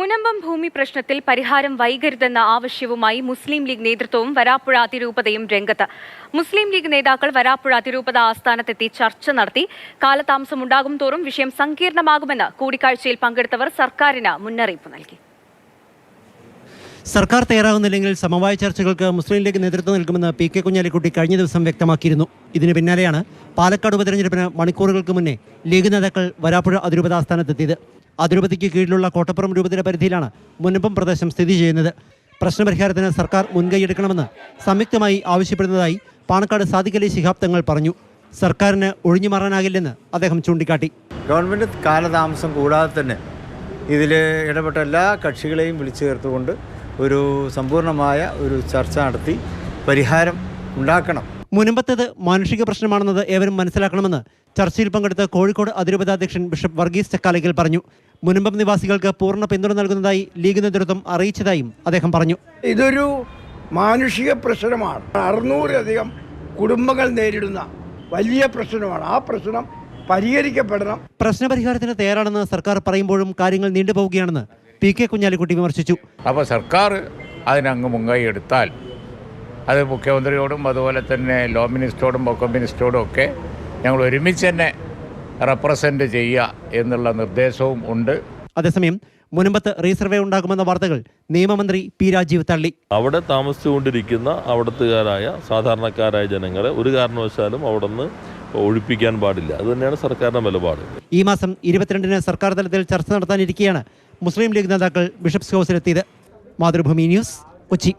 മുനമ്പം ഭൂമി പ്രശ്നത്തിൽ പരിഹാരം വൈകരുതെന്ന ആവശ്യവുമായി മുസ്ലിം ലീഗ് നേതൃത്വവും വരാപ്പുഴ അതിരൂപതയും രംഗത്ത്. മുസ്ലിം ലീഗ് നേതാക്കൾ വരാപ്പുഴ അതിരൂപത ആസ്ഥാനത്തെത്തി ചർച്ച നടത്തി. കാലതാമസമുണ്ടാകും തോറും വിഷയം സങ്കീർണമാകുമെന്ന് കൂടിക്കാഴ്ചയിൽ പങ്കെടുത്തവർ സർക്കാരിന് മുന്നറിയിപ്പ് നൽകി. സർക്കാർ തയ്യാറാകുന്നില്ലെങ്കിൽ സമവായ ചർച്ചകൾക്ക് മുസ്ലിം ലീഗ് നേതൃത്വം നൽകുമെന്ന് പി.കെ. കുഞ്ഞാലിക്കുട്ടി കഴിഞ്ഞ ദിവസം വ്യക്തമാക്കിയിരുന്നു. ഇതിന് പിന്നാലെയാണ് പാലക്കാട് ഉപതെരഞ്ഞെടുപ്പിന് മണിക്കൂറുകൾക്ക് മുന്നേ ലീഗ് നേതാക്കൾ വരാപ്പുഴ അതിരൂപത ആസ്ഥാനത്തെത്തിയത്. അതിരൂപതയ്ക്ക് കീഴിലുള്ള കോട്ടപ്പുറം രൂപതയുടെ പരിധിയിലാണ് മുനമ്പം പ്രദേശം സ്ഥിതി ചെയ്യുന്നത്. പ്രശ്നപരിഹാരത്തിന് സർക്കാർ മുൻകൈയെടുക്കണമെന്ന് സംയുക്തമായി ആവശ്യപ്പെടുന്നതായി പാണക്കാട് സാദിഖ് അലി ശിഹാബ് തങ്ങൾ പറഞ്ഞു. സർക്കാരിന് ഒഴിഞ്ഞു മാറാനാകില്ലെന്ന് അദ്ദേഹം ചൂണ്ടിക്കാട്ടി. ഗവൺമെൻറ് കാലതാമസം കൂടാതെ തന്നെ ഇതിൽ ഇടപെട്ട എല്ലാ കക്ഷികളെയും വിളിച്ചു ചേർത്തുകൊണ്ട് ഒരു സമ്പൂർണ്ണമായ ഒരു ചർച്ച നടത്തി പരിഹാരം ഉണ്ടാക്കണം. മുനമ്പത്തേത് മാനുഷിക പ്രശ്നമാണെന്നത് ഏവരും മനസ്സിലാക്കണമെന്ന് ചർച്ചയിൽ പങ്കെടുത്ത കോഴിക്കോട് അതിരൂപത അധ്യക്ഷൻ ബിഷപ്പ് വർഗീസ് ചക്കാലയ്ക്കൽ പറഞ്ഞു. മുനമ്പം നിവാസികൾക്ക് പൂർണ്ണ പിന്തുണ നൽകുന്നതായി ലീഗ് നേതൃത്വം അറിയിച്ചതായും അദ്ദേഹം പറഞ്ഞു. ഇതൊരു മാനുഷിക പ്രശ്നമാണ്. 600-ലധികം കുടുംബങ്ങൾ നേരിടുന്ന വലിയ പ്രശ്നമാണ്. ആ പ്രശ്നം പരിഹരിക്കപ്പെടണം. പ്രശ്നപരിഹാരത്തിന് തയ്യാറാണെന്ന് സർക്കാർ പറയുമ്പോഴും കാര്യങ്ങൾ നീണ്ടുപോവുകയാണെന്ന് പി.കെ. കുഞ്ഞാലിക്കുട്ടി വിമർശിച്ചു. അപ്പോൾ സർക്കാർ അതിനങ്ങ് മുൻകൈ എടുത്താൽ അത് മുഖ്യമന്ത്രിയോടും അതുപോലെ തന്നെ ലോ മിനിസ്റ്ററോടും വക്കം മിനിസ്റ്ററോടും ഒക്കെ ഞങ്ങൾ ഒരുമിച്ച് തന്നെ റെപ്രസെൻ്റ് ചെയ്യുക എന്നുള്ള നിർദ്ദേശവും ഉണ്ട്. അതേസമയം മുനമ്പത്ത് റീസർവേ ഉണ്ടാകുമെന്ന വാർത്തകൾ നിയമമന്ത്രി പി. രാജീവ് തള്ളി. അവിടെ താമസിച്ചുകൊണ്ടിരിക്കുന്ന അവിടത്തുകാരായ സാധാരണക്കാരായ ജനങ്ങളെ ഒരു കാരണവശാലും അവിടെ നിന്ന് ഒഴിപ്പിക്കാൻ പാടില്ല. അത് തന്നെയാണ് സർക്കാരിൻ്റെ നിലപാട്. ഈ മാസം 22-ന് സർക്കാർ തലത്തിൽ ചർച്ച നടത്താനിരിക്കെയാണ് മുസ്ലിം ലീഗ് നേതാക്കൾ ബിഷപ്സ് ഹൗസിലെത്തിയത്. മാതൃഭൂമി ന്യൂസ്, കൊച്ചി.